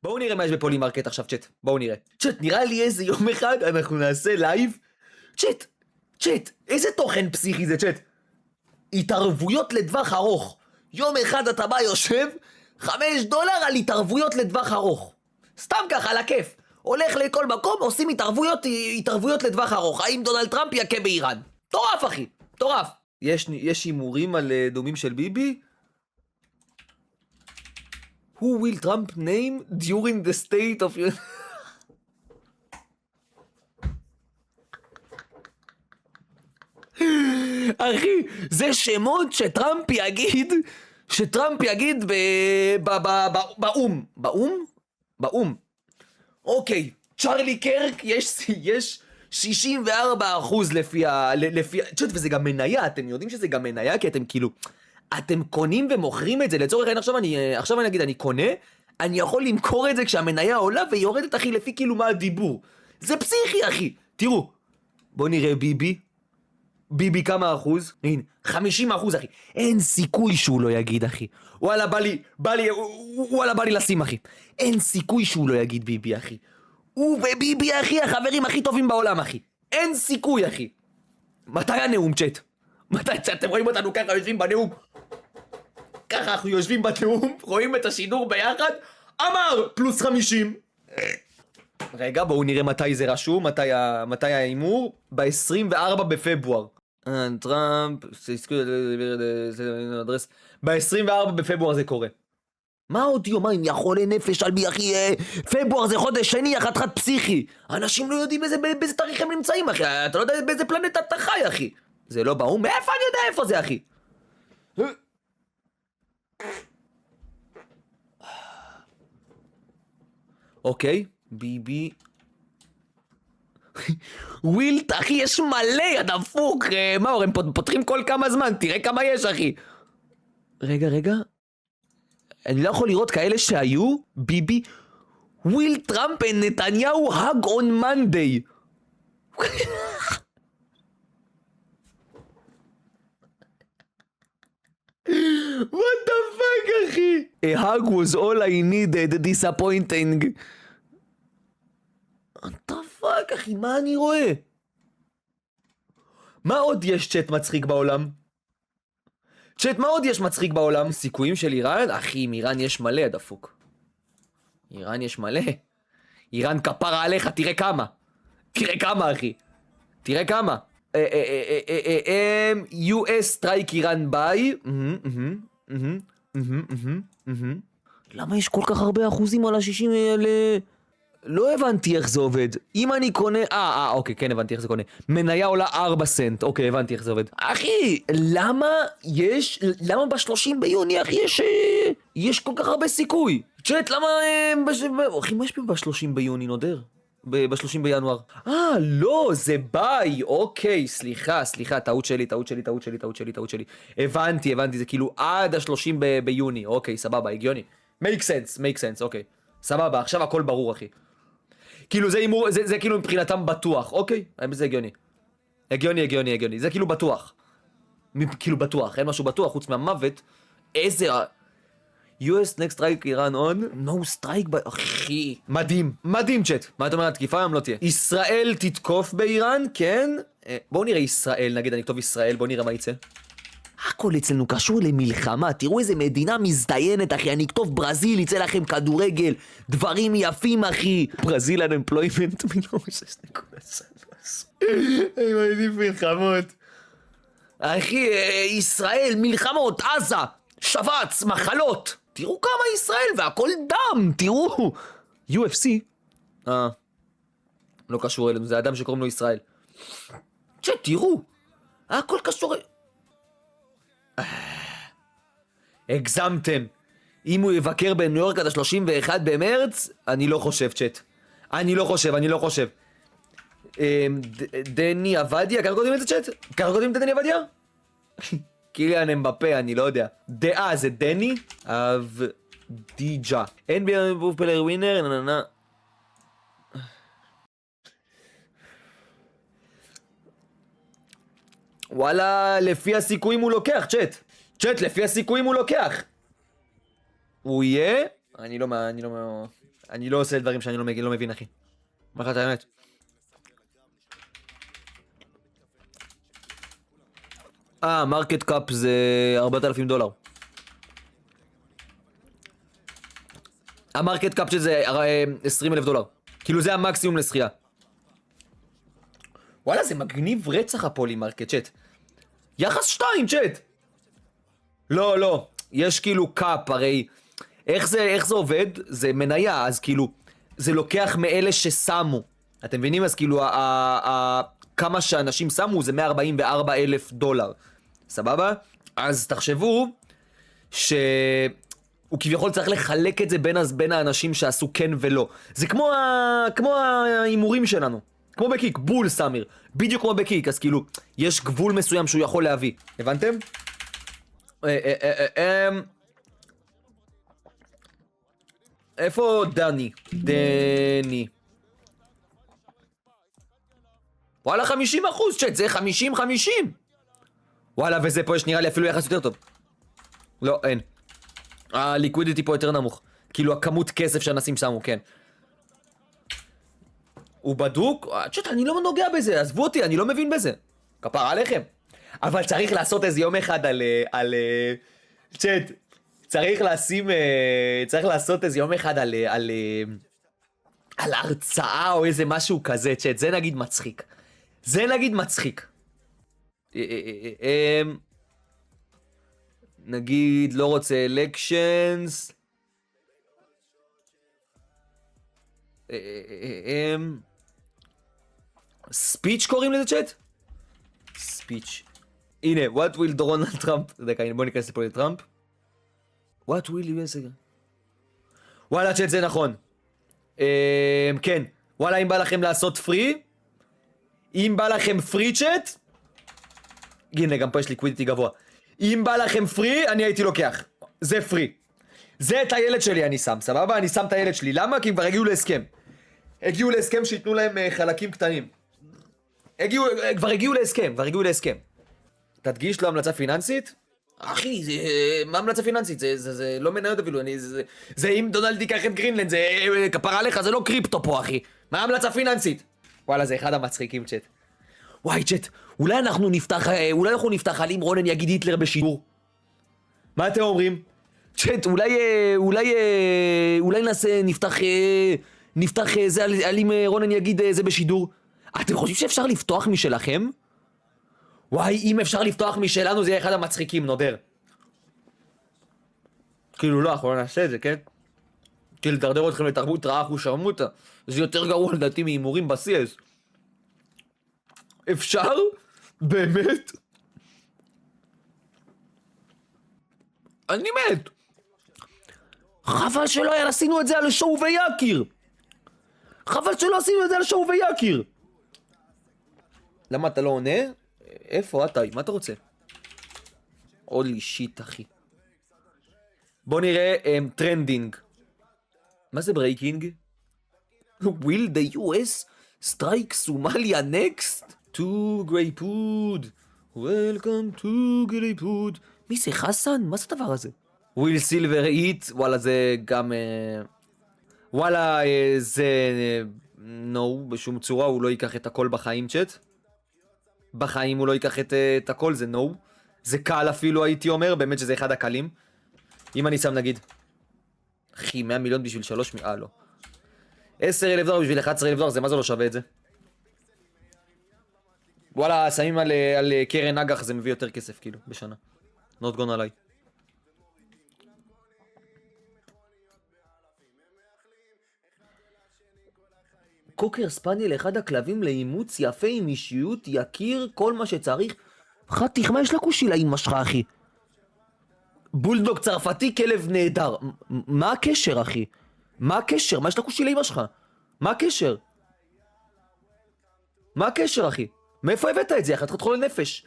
בואו נראה מה יש בפולימרקט עכשיו, צ'אט. בואו נראה. צ'אט, נראה לי איזה יום אחד אנחנו נעשה לייב. צ'אט, איזה תוכן פסיכי זה, צ'אט? התערבויות לטווח ארוך. יום אחד אתה בא יושב, $5 על התערבויות לטווח ארוך. סתם ככה, על הכיף. הולך לכל מקום, עושים התערבויות לטווח ארוך. האם דונלד טראמפ יכה באיראן? טורף, אחי, טורף. יש הימורים על דומים של ביבי? Who will Trump name during the state of... אחי, זה שמות שטראמפ יגיד באום. אוקיי, צ'רלי קרק יש 64% לפי צ'אט, וזה גם מניה, אתם יודעים שזה גם מניה, כי אתם כאילו, אתם קונים ומוכרים את זה, לצורך העניין עכשיו אני אגיד, אני קונה, אני יכול למכור את זה כשהמניה עולה ויורדת, אחי, לפי כאילו מה הדיבור. זה פסיכי, אחי. תראו, בוא נראה ביבי כמה אחוז? הנה, 50%, אחי. אין סיכוי שהוא לא יגיד, אחי. וואלה, בא לי לשים, אחי. אין סיכוי שהוא לא יגיד ביבי, אחי. הוא וביבי, אחי, החברים הכי טובים בעולם, אחי. אין סיכוי, אחי. מתי הנאום, צ'אט? מתי, אתם רואים אותנו ככה יושבים בנאום? ככה אנחנו יושבים בנאום, רואים את השידור ביחד, אמר פלוס 50. רגע, בואו נראה מתי זה רשום, מתי האימור? ב-24 בפברואר. טראמפ, ב-24 בפברואר זה קורה. מה עוד יומיים, יא חולה נפש על בי, אחי? פברואר זה חודש שני, חתיכת פסיכי. אנשים לא יודעים באיזה תאריך הם נמצאים, אחי. אתה לא יודע באיזה פלנטה אתה חי, אחי. זה לא באום, מאיפה אני יודע איפה זה, אחי? אוקיי, ביבי. ווילט, אחי, יש מלא, יא דפוק. מה, הם פותחים כל כמה זמן, תראה כמה יש, אחי. רגע. אני לא יכול לראות כאלה שהיו, ביבי. וויל טראמפ ונתניהו hug on Monday. What the fuck, אחי? A hug was all I needed, disappointing. What the fuck, אחי? מה אני רואה? מה עוד יש צ'אט מצחיק בעולם? צ'אט, מה עוד יש מצחיק בעולם? סיכויים של איראן? אחי, עם איראן יש מלא, דפוק. איראן יש מלא. איראן כפרה עליך, תראה כמה. אחי. תראה כמה. US strike איראן ביי. למה יש כל כך הרבה אחוזים על ה-60 האלה? לא הבנתי איך זה עובד. אם אני קונה... אוקיי, כן הבנתי איך זה קונה. מניה עולה 4 סנט. אוקיי, הבנתי איך זה עובד. אחי, למה ב-30 ביוני, אחי, יש כל כך הרבה סיכוי? צ'אט, למה... אחי, מה יש ב-30 ביוני, נודר? ב-30 בינואר. לא, זה ביי. אוקיי, סליחה, טעות שלי. הבנתי, זה כאילו עד ה-30 ביוני. אוקיי, סבבה, הגיוני. make sense, אוקיי. סבבה, עכשיו הכל ברור, אחי. כאילו זה כאילו מבחינתם בטוח, אוקיי? זה הגיוני. הגיוני, זה כאילו בטוח. אין משהו בטוח, חוץ מהמוות. איזה... US next strike Iran on, no strike by... אחי, מדהים צ'אט. מה אתה אומר, התקיפה היום לא תהיה. ישראל תתקוף באיראן, כן? בואו נראה ישראל, נגיד אני אכתוב ישראל, בואו נראה מה יצא. הכל אצלנו קשור למלחמה, תראו איזה מדינה מזדיינת, אחי, אני אכתוב ברזיל, יצא לכם כדורגל, דברים יפים, אחי. ברזיל unemployment, מיליון 6.3. אני מעדיף מלחמות. אחי, ישראל, מלחמות, עזה, שבץ, מחלות. תראו כמה ישראל, והכל דם, תראו. UFC. לא קשור אלינו, זה אדם שקוראים לו ישראל. תראו, הכל קשור... הגזמתם. אם הוא יבקר בניו יורק עד ה-31 במרץ, אני לא חושב, צ'אט. אני לא חושב. דני עבדיה, ככה כותבים את זה, צ'אט? ככה כותבים את דני עבדיה? קיליאן אמבפה, אני לא יודע. דעה, זה דני עבדיג'ה. NBA Move Player Winner, וואלה, לפי הסיכויים הוא לוקח, צ'אט, לפי הסיכויים הוא לוקח. הוא יהיה? אני לא עושה דברים שאני לא מבין, אחי. מה לך את האמת? מרקט קאפ זה $4,000. המרקט קאפ שזה $20,000. כאילו זה המקסימום לשחייה. וואלה, זה מגניב רצח הפולי מרקט, צ'ט. יחס 2, צ'ט. לא. יש כאילו קאפ, הרי... איך זה עובד? זה מניה, אז כאילו... זה לוקח מאלה ששמו. אתם מבינים? אז כאילו, כמה שאנשים שמו זה $144,000. סבבה? אז תחשבו שהוא כביכול צריך לחלק את זה בין האנשים שעשו כן ולא. זה כמו ההימורים שלנו. כמו בקיק, בול סמיר. בדיוק כמו בקיק, אז כאילו, יש גבול מסוים שהוא יכול להביא. הבנתם? איפה דני? דני. וואלה 50%, צ'ט, זה 50-50. וואלה, וזה פה יש נראה לי אפילו יחס יותר טוב. לא, אין. הליקווידיטי פה יותר נמוך. כאילו הכמות כסף שאנשים שמו, כן. הוא בדוק? צ'ט, אני לא נוגע בזה, עזבו אותי, אני לא מבין בזה. כפרה עליכם. אבל צריך לעשות איזה יום אחד צ'ט, צריך לעשות איזה יום אחד על הרצאה או איזה משהו כזה, צ'ט, זה נגיד מצחיק. זה נגיד מצחיק. נגיד, לא רוצה elections. ספיץ' קוראים לזה צ'אט? ספיץ'. הנה, what will דונלד טראמפ. דקה, הנה, בוא ניכנס לפה לטראמפ. what will you say? וואלה צ'אט, זה נכון. כן. וואלה, אם בא לכם לעשות פרי, אם בא לכם פרי צ'אט, הנה, גם פה יש ליקווידיטי גבוה. אם בא לכם פרי, אני הייתי לוקח. זה פרי. זה את הילד שלי אני שם, סבבה? אני שם את הילד שלי. למה? כי הם כבר הגיעו להסכם. הגיעו להסכם שיתנו להם חלקים קטנים. כבר הגיעו להסכם. תדגיש לו המלצה פיננסית? אחי, מה המלצה פיננסית? זה לא מניות אפילו. זה אם דונלד ייקח את גרינלנד, זה כפרה עליך, זה לא קריפטו פה, אחי. מה המלצה פיננסית? וואלה, זה אחד המצחיקים, צ'ט. וואי, צ'ט, אולי אנחנו נפתח על אם רונן יגיד היטלר בשידור. מה אתם אומרים? צ'ט, אולי נפתח זה על אם רונן יגיד זה בשידור. אתם חושבים שאפשר לפתוח משלכם? וואי, אם אפשר לפתוח משלנו זה יהיה אחד המצחיקים, נודר. כאילו לא, אנחנו לא נעשה את זה, כן? כאילו לדרדר אתכם לתרבות רעה אחושרמוטה. זה יותר גרוע לדעתי מהימורים ב-CS. אפשר? באמת? אני מת. חבל שלא היה עשינו את זה על שואו ויקיר. למה אתה לא עונה? איפה אתה? מה אתה רוצה? הולי שיט, אחי. בוא נראה טרנדינג. מה זה ברייקינג? Will the US strike Somalia next? To Greypood. Welcome to Greypood. מי זה חסן? מה זה הדבר הזה? Will Silver eat? וואלה זה גם... וואלה זה... no, בשום צורה הוא לא ייקח את הכל בחיים צ'ט. בחיים הוא לא ייקח את הכל, זה no. זה קל אפילו הייתי אומר, באמת שזה אחד הקלים. אם אני שם נגיד... אחי, 100 מיליון בשביל 3 לא. $10,000 בשביל $11,000, זה מה זה לא שווה את זה? וואלה, שמים על קרן אג"ח זה מביא יותר כסף כאילו, בשנה. not gonna lie. קוקר ספניאל, אחד הכלבים לאימוץ יפה עם אישיות, יכיר כל מה שצריך. חתיך, מה יש לקושי לאמא שלך, אחי? בולדוג צרפתי, כלב נהדר. מה הקשר, אחי? מה הקשר? מה יש לקושי לאמא שלך? מה הקשר? מה הקשר, אחי? מאיפה הבאת את זה? אחת חתכו לנפש.